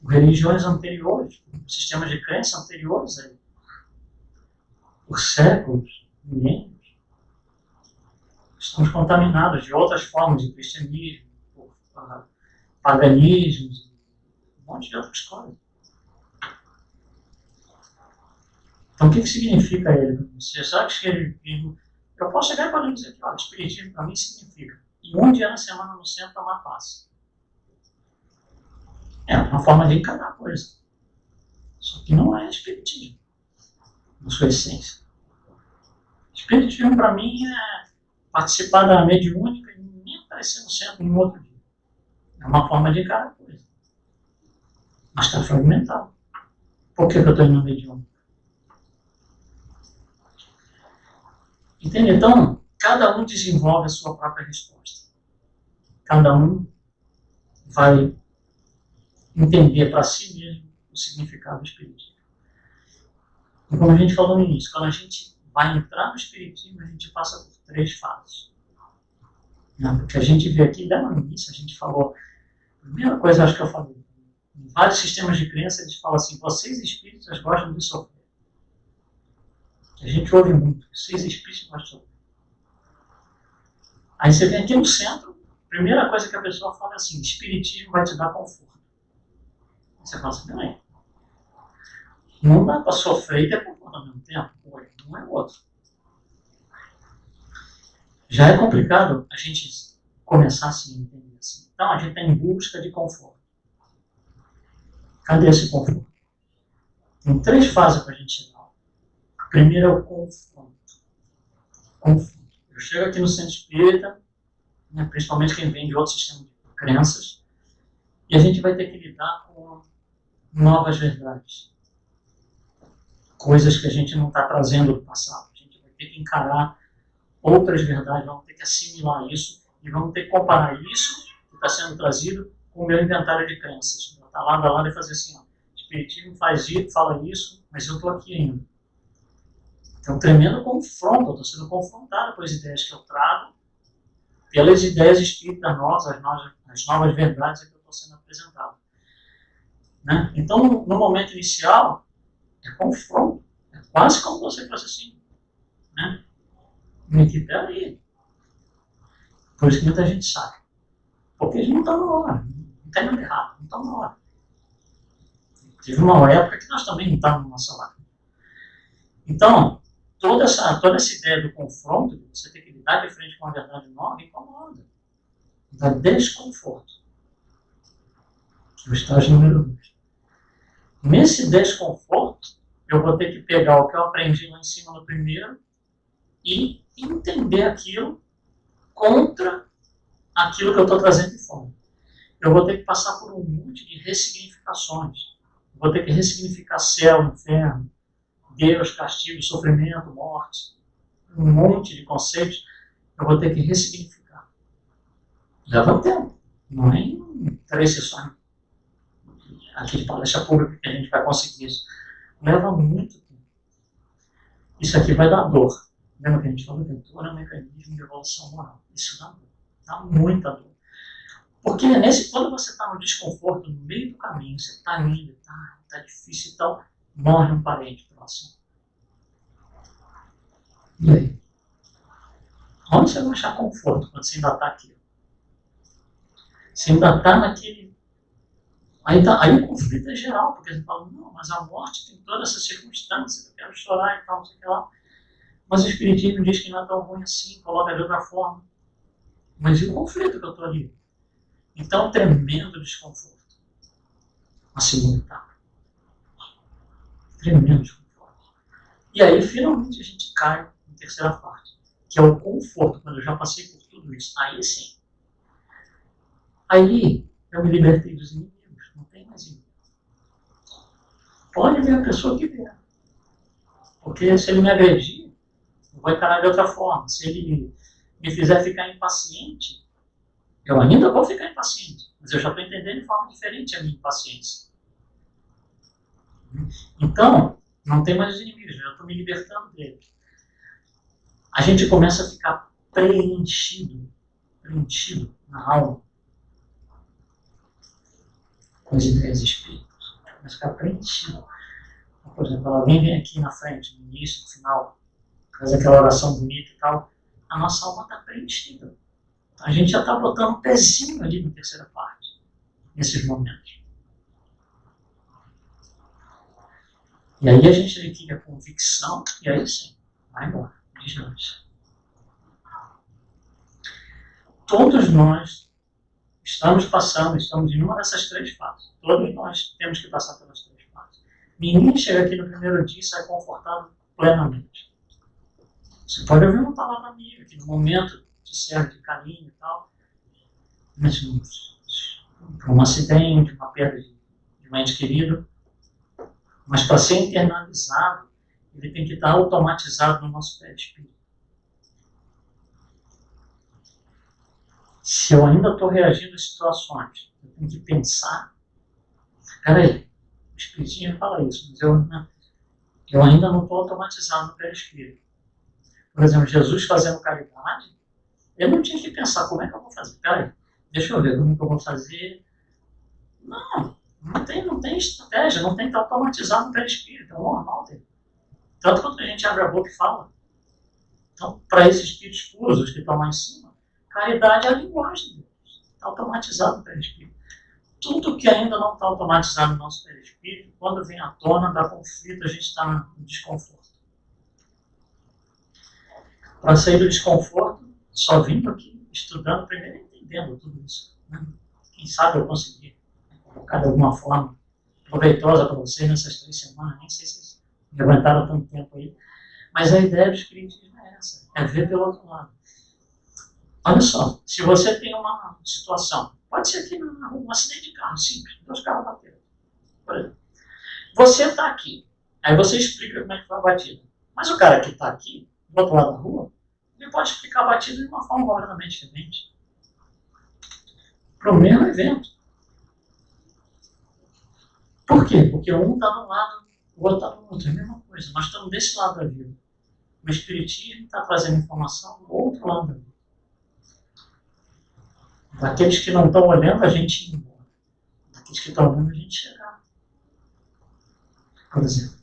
Speaker 1: por religiões anteriores, por sistemas de crença anteriores a ele. Por séculos, milênios. Estamos contaminados de outras formas de cristianismo, por paganismos, um monte de outras coisas. Então, o que significa ele? Você sabe que eu posso chegar e poder dizer que o espiritismo para mim significa ir um dia na semana no centro tomar passe. É uma forma de encarar a coisa. Só que não é espiritismo, na sua essência. Espiritismo para mim é participar da mediúnica e nem aparecer no centro no outro dia. É uma forma de encarar a coisa. Mas está fragmentado. Por que eu estou indo na mediúnica? Entende? Então, cada um desenvolve a sua própria resposta. Cada um vai entender para si mesmo o significado do espiritismo. E como a gente falou no início, quando a gente vai entrar no espiritismo, a gente passa por 3 fases. Porque a gente vê aqui, lá no início, a gente falou, a primeira coisa acho que eu falei, em vários sistemas de crença eles falam assim, vocês espíritas gostam de sofrer. A gente ouve muito, vocês espíritos gostam de sofrer. Aí você vem aqui no centro, a primeira coisa que a pessoa fala é assim, espiritismo vai te dar conforto. Você fala assim, peraí, não dá para sofrer e ter conforto ao mesmo tempo. Um é o outro. Já é complicado a gente começar assim, entender assim. Então a gente está em busca de conforto. Cadê esse conforto? Tem 3 fases para a gente chegar. A primeira é o confronto. Eu chego aqui no centro espírita, né, principalmente quem vem de outro sistema de crenças, e a gente vai ter que lidar com novas verdades. Coisas que a gente não está trazendo do passado. A gente vai ter que encarar outras verdades, vamos ter que assimilar isso e vamos ter que comparar isso que está sendo trazido com o meu inventário de crenças. Botar lado a lado e fazer assim, ó, o espiritismo faz isso, fala isso, mas eu estou aqui ainda. Então, um tremendo confronto, eu estou sendo confrontado com as ideias que eu trago, pelas ideias espíritas novas, as novas verdades que eu estou sendo apresentado. Né? Então, no momento inicial, é confronto. É quase como você fosse assim. Né? Que peraí. Por isso que muita gente sabe. Porque eles não estão na hora. Não tem nada errado. Não estão na hora. Teve uma época que nós também não estávamos na nossa hora. Então, toda essa ideia do confronto, de você ter que lidar de frente com a verdade nova, incomoda. Dá desconforto. Que é o estágio número 2. Nesse desconforto, eu vou ter que pegar o que eu aprendi lá em cima no primeiro e entender aquilo contra aquilo que eu estou trazendo de fora. Eu vou ter que passar por um monte de ressignificações. Eu vou ter que ressignificar céu, inferno, Deus, castigo, sofrimento, morte. Um monte de conceitos eu vou ter que ressignificar. Leva tempo. Não é em 3 sessões aqui de palestra pública que a gente vai conseguir isso. Leva muito tempo. Isso aqui vai dar dor. Lembra que a gente falou que dor é um mecanismo de evolução moral. Isso dá dor. Dá muita dor. Porque quando você está no desconforto, no meio do caminho, você está indo, está difícil e tal, morre um parente próximo. E aí? Onde você vai achar conforto quando você ainda está aqui? Você ainda está naquele... Aí o conflito é geral, porque você fala, não, mas a morte tem todas essas circunstâncias, eu quero chorar e tal, não sei o que lá. Mas o Espiritismo diz que não é tão ruim assim, coloca de outra forma. Mas e o conflito que eu estou ali? Então, tremendo desconforto. A segunda etapa. Tremendo desconforto. E aí, finalmente, a gente cai na terceira parte, que é o conforto, quando eu já passei por tudo isso. Aí sim. Aí, eu me libertei dos inimigos. Não tem mais inimigo. Pode ver a pessoa que vier. Porque se ele me agredir, eu vou encarar de outra forma. Se ele me fizer ficar impaciente, eu ainda vou ficar impaciente. Mas eu já estou entendendo de forma diferente a minha impaciência. Então, não tem mais os inimigos, eu já estou me libertando deles. A gente começa a ficar preenchido na alma com as ideias espíritas. Começa a ficar preenchido. Então, por exemplo, alguém vem aqui na frente, no início, no final, faz aquela oração bonita e tal, a nossa alma está preenchida. A gente já está botando um pezinho ali na terceira parte, nesses momentos. E aí a gente adquire a convicção, e aí sim, vai embora, deslancha. Todos nós estamos em uma dessas 3 fases. Todos nós temos que passar pelas 3 fases. Ninguém chega aqui no primeiro dia e sai confortável plenamente. Você pode ouvir uma palavra amiga, que no momento te serve de carinho e tal, mas por um acidente, uma perda de um ente querido, mas para ser internalizado, ele tem que estar automatizado no nosso perispírito. Se eu ainda estou reagindo a situações, eu tenho que pensar, peraí, o Espiritismo fala isso, mas eu ainda não estou automatizado no perispírito. Por exemplo, Jesus fazendo caridade, eu não tinha que pensar como é que eu vou fazer. Peraí, deixa eu ver como é que eu vou fazer. Não tem estratégia, não tem que estar automatizado no perispírito, é o normal dele. Tanto quanto a gente abre a boca e fala. Então, para esses espíritos puros, os que estão lá em cima, caridade é a linguagem deles. Está automatizado no perispírito. tudo que ainda não está automatizado no nosso perispírito, quando vem à tona, dá conflito, a gente está no desconforto. Para sair do desconforto, só vindo aqui, estudando, primeiro entendendo tudo isso. Né? Quem sabe eu consegui colocar de alguma forma proveitosa para vocês nessas 3 semanas, nem sei se vocês me aguentaram tanto tempo aí. Mas a ideia do espiritismo é essa, é ver pelo outro lado. Olha só, se você tem uma situação, pode ser aqui na rua, um acidente de carro simples, 2 carros bateram. Por exemplo. Você está aqui, aí você explica como é que foi a batida. Mas o cara que está aqui, do outro lado da rua, ele pode explicar a batida de uma forma completamente diferente. Para o mesmo evento. Por quê? Porque um está de um lado, o outro está do outro. É a mesma coisa. Nós estamos desse lado da vida. O espiritismo está trazendo informação do outro lado da vida. Daqueles que não estão olhando, a gente ir embora. Daqueles que estão olhando, a gente chegar. Por exemplo.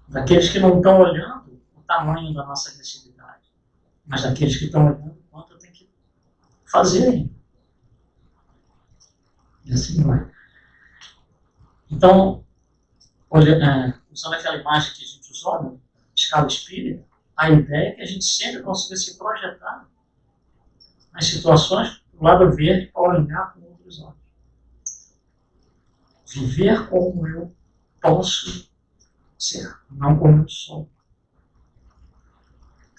Speaker 1: Daqueles que não estão olhando o tamanho da nossa agressividade. Mas daqueles que estão olhando o quanto eu tenho que fazer ainda. E assim vai. Então, usando aquela imagem que a gente usou na escala espírita, a ideia é que a gente sempre consiga se projetar nas situações do lado verde para olhar com outros olhos. Viver como eu posso ser, não como eu sou.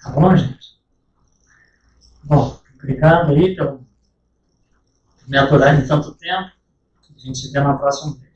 Speaker 1: Tá bom, gente? Bom, obrigado aí por me aturar em tanto tempo. A gente se vê na próxima vez.